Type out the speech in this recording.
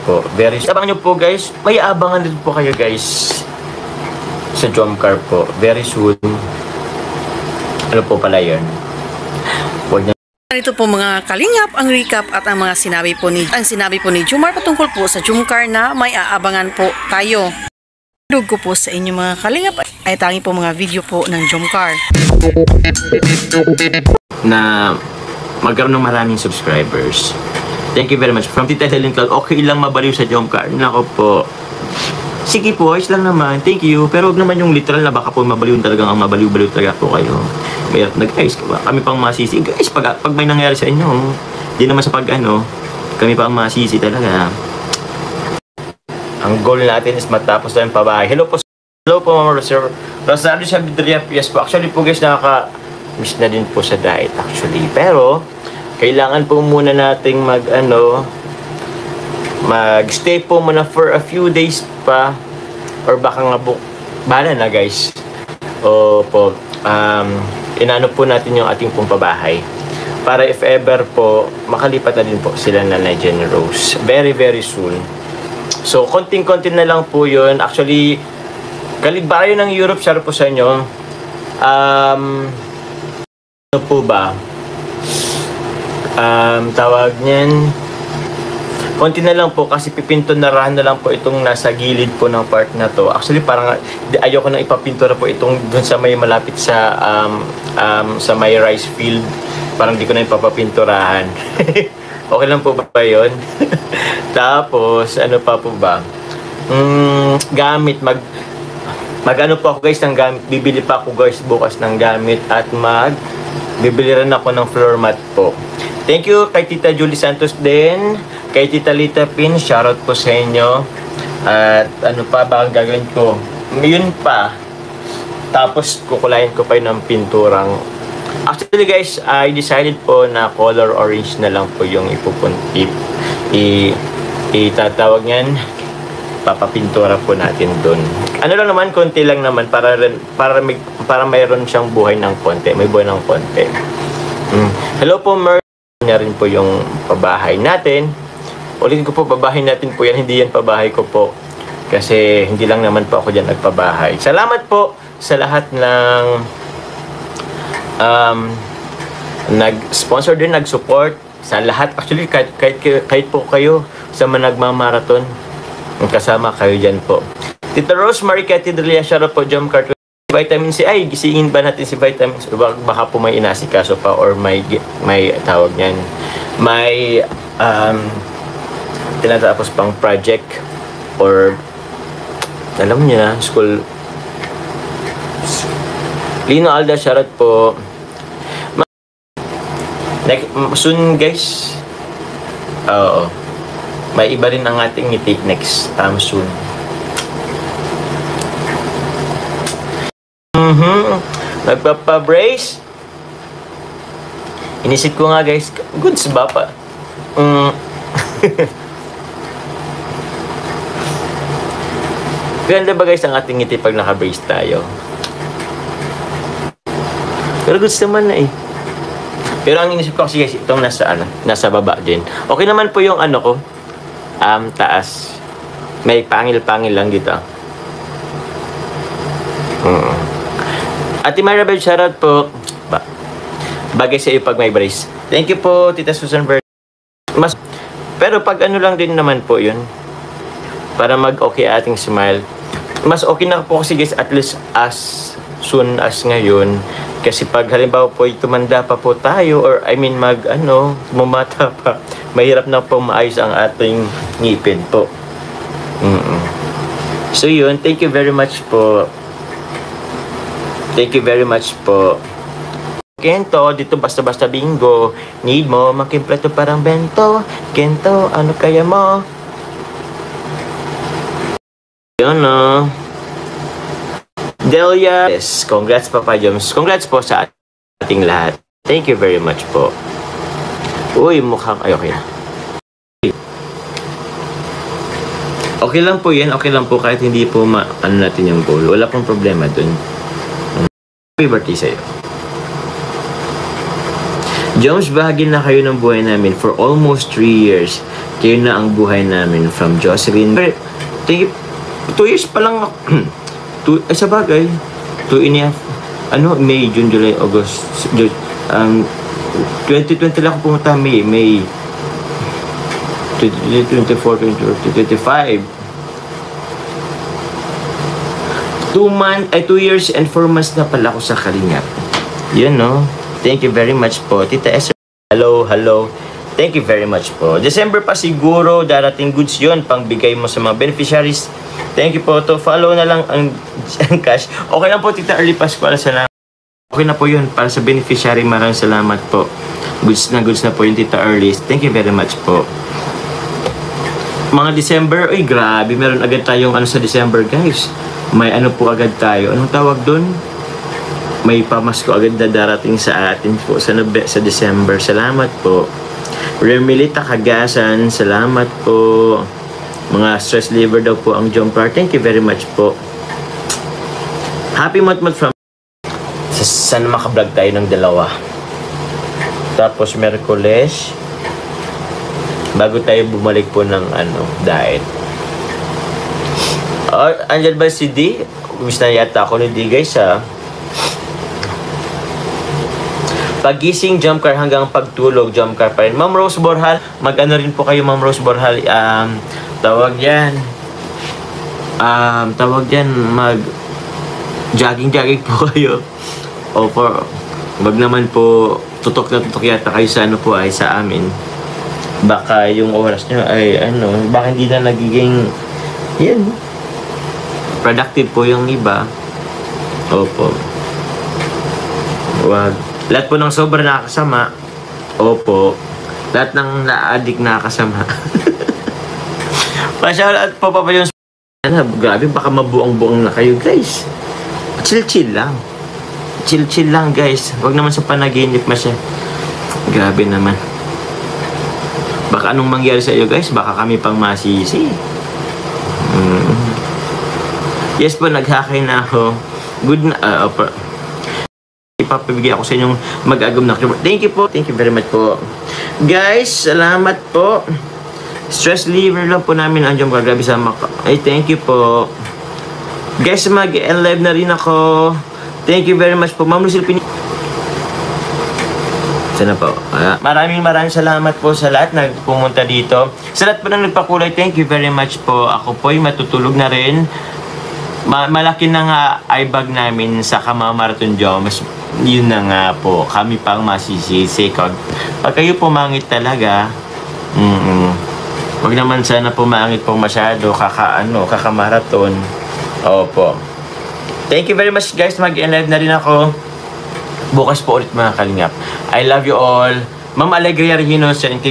po. Abangan nyo po guys. May abangan din po kayo guys sa Jomcar po. Very soon. Ano po pala yun? Ito po mga kalingap ang recap at ang mga sinabi po ni Jomar patungkol po sa Jomcar na may aabangan po tayo. Dug ko po sa inyo mga kalingap ay tangi po mga video po ng Jomcar na magkaroon ng maraming subscribers. Thank you very much. From Tita Helen Cloud, okay lang mabaliw sa Jomcar. Nako po. Sige po, ayos lang naman. Thank you. Pero huwag naman yung literal na baka po mabaliw talagang ang mabaliw-baliw talaga po kayo. Mayroon nag-ayos ka ba? Kami pang masisi. Guys, pag may nangyari sa inyo, di naman sa pag-ano, kami pang masisi talaga. Ang goal natin is matapos na yung pabahay. Hello po, Mama Rosario Sabidria. Yes po. Actually po guys, nakaka-miss na din po sa diet actually. Pero, kailangan po muna nating mag-stay po muna for a few days pa. Or baka nga po, bahala na guys. O po, inaano po natin yung ating pong pabahay para if ever po makalipat na din po sila na Jenny Rose very very soon. So konting-konti na lang po yun. Actually kaligbayo ng Europe, share po sa inyo. Ano po ba tawag niyan, konti na lang po kasi pipinto na lang po itong nasa gilid po ng part na to. Actually parang ayoko nang ipapinto na po itong dun sa may malapit sa may rice field. Parang di ko na ipapapinturahan. Okay lang po ba yun? Tapos ano pa po ba? Gamit mag-ano po ako guys ng gamit. Bibili pa ako guys bukas ng gamit at bibili rin ako ng floor mat po. Thank you kay Tita Julie Santos din. Kay Tita Lita Pin, shoutout po sa inyo. At ano pa ba ang gagawin ko? Yun pa. Tapos kukulayan ko pa yun ng pinturang. Actually guys, I decided po na color orange na lang po yung itatawag niyan. Papapintura po natin dun. Ano lang naman, konti lang naman para mayroon siyang buhay ng konti. May buhay ng konti. Hello po, Mer. Niya rin po yung pabahay natin. Ulitin ko po, pabahay natin po yan. Hindi yan pabahay ko po. Kasi hindi lang naman po ako dyan nagpabahay. Salamat po sa lahat ng nag-sponsor din, nag-support. Sa lahat. Actually, kahit po kayo sa mga nagmamarathon, kasama kayo dyan po. Tita Rosemary Catedral, shoutout po, Jomcar. Vitamin C, ay gisingin ba natin si Vitamin C? Baka po may inasikaso pa or may tawag niyan. May tinatapos pang project or alam niyo na, school. Lino Alda, shoutout po. Soon guys. Oo. May iba rin ang ating ngiti next soon. Nagpapabrace. Inisip ko nga guys, goods ba pa? Ganda ba guys ang ating ngiti pag naka-brace tayo? Pero goods naman na eh. Pero ang inisip ko kasi guys, itong nasa baba din. Okay naman po yung ano ko. Taas. May pangil-pangil lang dito. Ate Maribel, shoutout po. Bagay sa iyo pag may brace. Thank you po, Tita Susan Bird. Pero pag ano lang din naman po yun. Para mag-okay ating smile. Mas okay na po kasi guys, at least as soon as ngayon. Kasi pag halimbawa po tumanda pa po tayo or bumata pa, mahirap na po maayos ang ating ngipin po. So yun, thank you very much po. Thank you very much po. Kento, dito basta-basta bingo. Need mo, makimpleto parang bento. Kento, ano kaya mo? Yun o. Delia. Yes, congrats Papa Joms. Congrats po sa ating lahat. Thank you very much po. Uy, mukhang okay na. Okay lang po yan. Okay lang po kahit hindi po natin yung goal. Wala pong problema dun. Happy birthday sa'yo. Joms, bahagi na kayo ng buhay namin for almost 3 years. Kayo na ang buhay namin from Jocelyn. Thank you. 2 years pa lang. Sa bagay. 2.5. May, June, July, August. 2020 lang ako pumunta. May 24, 25. 2 years and 4 months na pala ako sa Kalingap. Yun, no? Thank you very much po. Tita Esther. Hello. Thank you very much po. December pa siguro, darating goods yun, pang bigay mo sa mga beneficiaries. Thank you po. To follow na lang ang cash. Okay lang po, Tita Early Pascual. Salamat. Okay na po yun. Para sa beneficiary, maraming salamat po. Goods na po yung Tita Early. Thank you very much po. Mga December, grabe. Meron agad tayong sa December, guys. May po agad tayo. Anong tawag dun? May pamasko agad na darating sa atin po sa December. Salamat po. Remilita Kagasan, salamat po. Mga stress liver daw po ang Jomcar. Thank you very much po. Happy month from sana makablog tayo ng 2. Tapos Merkules, bago tayo bumalik po ng diet. Andyan ba si D? Wish na yata ako ni D, guys, ha? Pagising, jump car hanggang pagtulog, jump car pa rin. Ma'am Rose Borhal, rin po kayo, Ma'am Rose Borhal. Tawag yan, jogging po kayo. O wag naman po, tutok yata kayo sa sa amin. Baka yung oras nyo ay, baka hindi na nagiging, productive po yung iba. Opo. Wag. Lahat po ng sobra nakakasama. Opo. Lahat ng na-addict nakakasama. Pa-shoutout po pa yung grabe, baka mabuang-buang na kayo, guys. Chill lang. Chill lang, guys. Huwag naman sa panaginip masya. Grabe naman. Baka anong mangyari sa iyo, guys? Baka kami pang masisi. Yes po, naghakay na ako. Good na, ipapabigay ako sa inyong mag-agam na. Thank you po. Thank you very much po. Guys, salamat po. Stress liver lang po namin ang Jomcar. Grabe sa thank you po. Guys, mag-live na rin ako. Thank you very much po. Ma'am Lucille Pini. Sana po. Maraming salamat po sa lahat na pumunta dito. Sa lahat po na nagpakulay, thank you very much po. Ako po ay matutulog na rin. Malaki na nga eyebag namin sa Kamamarathon Joms. Yun na nga po. Kami pang masisisi. Pag kayo pumangit talaga, wag naman sana pumangit po masyado. Kakamarathon. Opo. Thank you very much, guys. Mag-live na rin ako. Bukas po ulit, mga kalingap. I love you all. Ma'am Alegria Regino, and kay